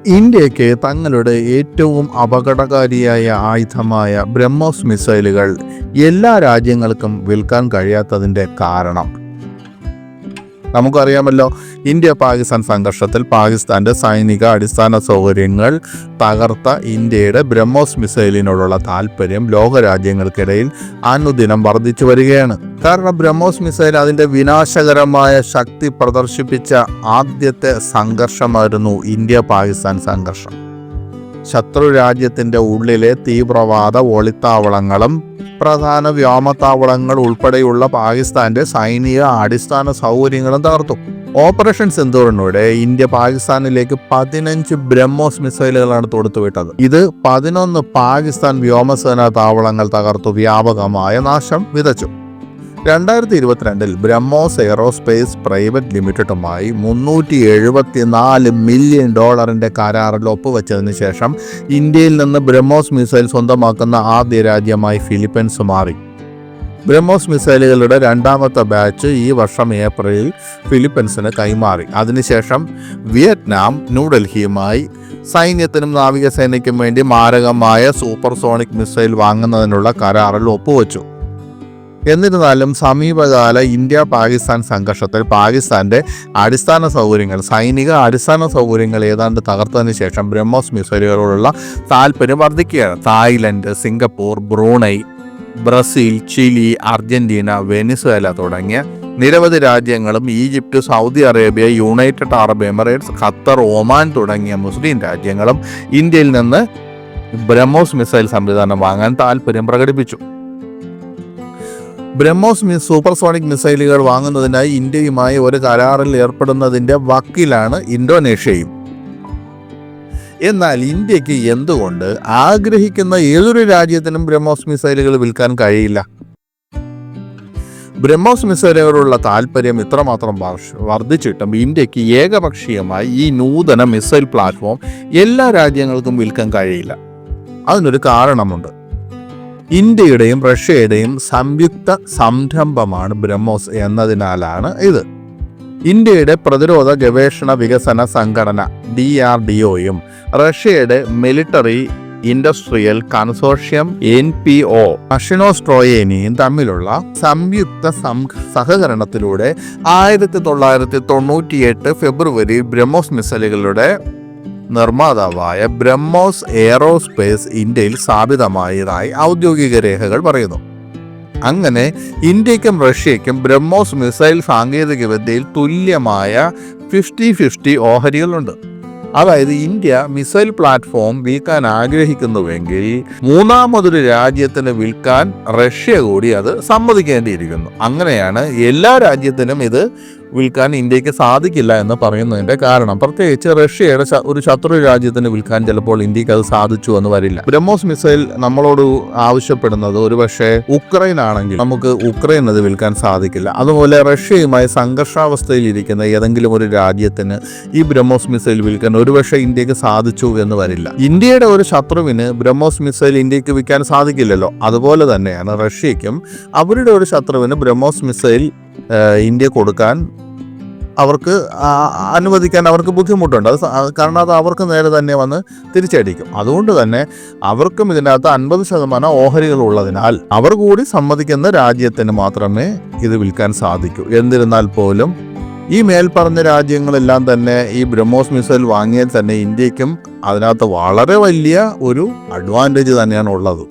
ഇന്ത്യക്ക് തങ്ങളുടെ ഏറ്റവും അപകടകാരിയായ ആയുധമായ ബ്രഹ്മോസ് മിസൈലുകൾ എല്ലാ രാജ്യങ്ങൾക്കും വിൽക്കാൻ കഴിയാത്തതിൻ്റെ കാരണം നമുക്കറിയാമല്ലോ. ഇന്ത്യ പാകിസ്ഥാൻ സംഘർഷത്തിൽ പാകിസ്ഥാന്റെ സൈനിക അടിസ്ഥാന സൗകര്യങ്ങൾ തകർത്ത ഇന്ത്യയുടെ ബ്രഹ്മോസ് മിസൈലിനോടുള്ള താല്പര്യം ലോകരാജ്യങ്ങൾക്കിടയിൽ അനുദിനം വർദ്ധിച്ചു വരികയാണ്. കാരണം ബ്രഹ്മോസ് മിസൈൽ അതിൻ്റെ വിനാശകരമായ ശക്തി പ്രദർശിപ്പിച്ച ആദ്യത്തെ സംഘർഷമായിരുന്നു ഇന്ത്യ പാകിസ്ഥാൻ സംഘർഷം. ശത്രു രാജ്യത്തിൻ്റെ ഉള്ളിലെ തീവ്രവാദ ഒളിത്താവളങ്ങളും പ്രധാന വ്യോമത്താവളങ്ങൾ ഉൾപ്പെടെയുള്ള പാകിസ്ഥാന്റെ സൈനിക അടിസ്ഥാന സൗകര്യങ്ങളും തകർത്തു. ഓപ്പറേഷൻ സിന്ദൂറിനൂടെ ഇന്ത്യ പാകിസ്ഥാനിലേക്ക് 15 ബ്രഹ്മോസ് മിസൈലുകളാണ് തൊടുത്തുവിട്ടത്. ഇത് 11 പാകിസ്ഥാൻ വ്യോമസേനാ താവളങ്ങൾ തകർത്തു വ്യാപകമായ നാശം വിതച്ചു. 2022 ബ്രഹ്മോസ് എയറോസ്പേസ് പ്രൈവറ്റ് ലിമിറ്റഡുമായി $374 മില്യൺ കരാറിൽ ഒപ്പുവെച്ചതിന് ശേഷം ഇന്ത്യയിൽ നിന്ന് ബ്രഹ്മോസ് മിസൈൽ സ്വന്തമാക്കുന്ന ആദ്യ രാജ്യമായി ഫിലിപ്പീൻസ് മാറി. ബ്രഹ്മോസ് മിസൈലുകളുടെ രണ്ടാമത്തെ ബാച്ച് ഈ വർഷം ഏപ്രിലിൽ ഫിലിപ്പീൻസിന് കൈമാറി. അതിനുശേഷം വിയറ്റ്നാം ന്യൂഡൽഹിയുമായി സൈന്യത്തിനും നാവികസേനയ്ക്കും വേണ്ടി മാരകമായ സൂപ്പർസോണിക് മിസൈൽ വാങ്ങുന്നതിനുള്ള കരാറിൽ ഒപ്പുവെച്ചു. എന്നിരുന്നാലും സമീപകാല ഇന്ത്യ പാകിസ്ഥാൻ സംഘർഷത്തിൽ പാകിസ്ഥാന്റെ അടിസ്ഥാന സൗകര്യങ്ങൾ സൈനിക അടിസ്ഥാന സൗകര്യങ്ങൾ ഏതാണ്ട് തകർത്തതിന് ശേഷം ബ്രഹ്മോസ് മിസൈലുകളോടുള്ള താല്പര്യം വർദ്ധിക്കുകയാണ്. Thailand, Singapore, Brunei, Brazil, Chile, Argentina, Venezuela തുടങ്ങിയ നിരവധി രാജ്യങ്ങളും Egypt, Saudi Arabia, United Arab Emirates, Qatar, Oman തുടങ്ങിയ മുസ്ലിം രാജ്യങ്ങളും ഇന്ത്യയിൽ നിന്ന് ബ്രഹ്മോസ് മിസൈൽ സംവിധാനം വാങ്ങാൻ താല്പര്യം പ്രകടിപ്പിച്ചു. ബ്രഹ്മോസ് സൂപ്പർസോണിക് മിസൈലുകൾ വാങ്ങുന്നതിനായി ഇന്ത്യയുമായി ഒരു കരാറിൽ ഏർപ്പെടുന്നതിൻ്റെ വക്കിലാണ് ഇന്തോനേഷ്യയും. എന്നാൽ ഇന്ത്യക്ക് എന്തുകൊണ്ട് ആഗ്രഹിക്കുന്ന ഏതൊരു രാജ്യത്തിനും ബ്രഹ്മോസ് മിസൈലുകൾ വിൽക്കാൻ കഴിയില്ല? ബ്രഹ്മോസ് മിസൈലുകളുള്ള താല്പര്യം ഇത്രമാത്രം വർദ്ധിച്ചിട്ടും ഇന്ത്യക്ക് ഏകപക്ഷീയമായി ഈ നൂതന മിസൈൽ പ്ലാറ്റ്ഫോം എല്ലാ രാജ്യങ്ങൾക്കും വിൽക്കാൻ കഴിയില്ല. അതിനൊരു കാരണമുണ്ട്. ഇന്ത്യയുടെയും റഷ്യയുടെയും സംയുക്ത സംരംഭമാണ് ബ്രഹ്മോസ് എന്നതിനാലാണ് ഇത്. ഇന്ത്യയുടെ പ്രതിരോധ ഗവേഷണ വികസന സംഘടന DRDOയും റഷ്യയുടെ മിലിറ്ററി ഇൻഡസ്ട്രിയൽ കൺസോർഷ്യം NPO അഷിനോസ്ട്രോയേനിയും തമ്മിലുള്ള സംയുക്ത സഹകരണത്തിലൂടെ 1998 ഫെബ്രുവരി ബ്രഹ്മോസ് മിസൈലുകളുടെ നിർമ്മാതാവായ ബ്രഹ്മോസ് എയറോസ്പേസ് ഇന്ത്യയിൽ സ്ഥാപിതമായതായി ഔദ്യോഗിക രേഖകൾ പറയുന്നു. അങ്ങനെ ഇന്ത്യക്കും റഷ്യയ്ക്കും ബ്രഹ്മോസ് മിസൈൽ സാങ്കേതികവിദ്യയിൽ തുല്യമായ 50-50 ഓഹരികളുണ്ട്. അതായത് ഇന്ത്യ മിസൈൽ പ്ലാറ്റ്ഫോം വിൽക്കാൻ ആഗ്രഹിക്കുന്നുവെങ്കിൽ മൂന്നാമതൊരു രാജ്യത്തിന് വിൽക്കാൻ റഷ്യ കൂടി അത് സമ്മതിക്കേണ്ടിയിരിക്കുന്നു. അങ്ങനെയാണ് എല്ലാ രാജ്യത്തിനും ഇത് വിൽക്കാൻ ഇന്ത്യക്ക് സാധിക്കില്ല എന്ന് പറയുന്നതിന്റെ കാരണം. പ്രത്യേകിച്ച് റഷ്യയുടെ ഒരു ശത്രു രാജ്യത്തിന് വിൽക്കാൻ ചിലപ്പോൾ ഇന്ത്യക്ക് അത് സാധിച്ചു എന്ന് വരില്ല. ബ്രഹ്മോസ് മിസൈൽ നമ്മളോട് ആവശ്യപ്പെടുന്നത് ഒരുപക്ഷെ ഉക്രൈൻ ആണെങ്കിൽ നമുക്ക് ഉക്രൈൻ അത് വിൽക്കാൻ സാധിക്കില്ല. അതുപോലെ റഷ്യയുമായി സംഘർഷാവസ്ഥയിൽ ഇരിക്കുന്ന ഏതെങ്കിലും ഒരു രാജ്യത്തിന് ഈ ബ്രഹ്മോസ് മിസൈൽ വിൽക്കാൻ ഒരുപക്ഷെ ഇന്ത്യക്ക് സാധിച്ചു എന്ന് വരില്ല. ഇന്ത്യയുടെ ഒരു ശത്രുവിന് ബ്രഹ്മോസ് മിസൈൽ ഇന്ത്യക്ക് വിൽക്കാൻ സാധിക്കില്ലല്ലോ. അതുപോലെ തന്നെയാണ് റഷ്യയ്ക്കും അവരുടെ ഒരു ശത്രുവിന് ബ്രഹ്മോസ് മിസൈൽ ഇന്ത്യ കൊടുക്കാൻ അവർക്ക് അനുവദിക്കാൻ അവർക്ക് ബുദ്ധിമുട്ടുണ്ട്. കാരണം അത് അവർക്ക് നേരെ തന്നെ വന്ന് തിരിച്ചടിക്കും. അതുകൊണ്ട് തന്നെ അവർക്കും ഇതിനകത്ത് 50% ഓഹരികൾ ഉള്ളതിനാൽ അവർ കൂടി സമ്മതിക്കുന്ന രാജ്യത്തിന് മാത്രമേ ഇത് വിൽക്കാൻ സാധിക്കൂ. എന്നിരുന്നാൽ പോലും ഈ മേൽപ്പറഞ്ഞ രാജ്യങ്ങളെല്ലാം തന്നെ ഈ ബ്രഹ്മോസ് മിസൈൽ വാങ്ങിയാൽ തന്നെ ഇന്ത്യക്കും അതിനകത്ത് വളരെ വലിയ ഒരു അഡ്വാൻറ്റേജ് തന്നെയാണ് ഉള്ളത്.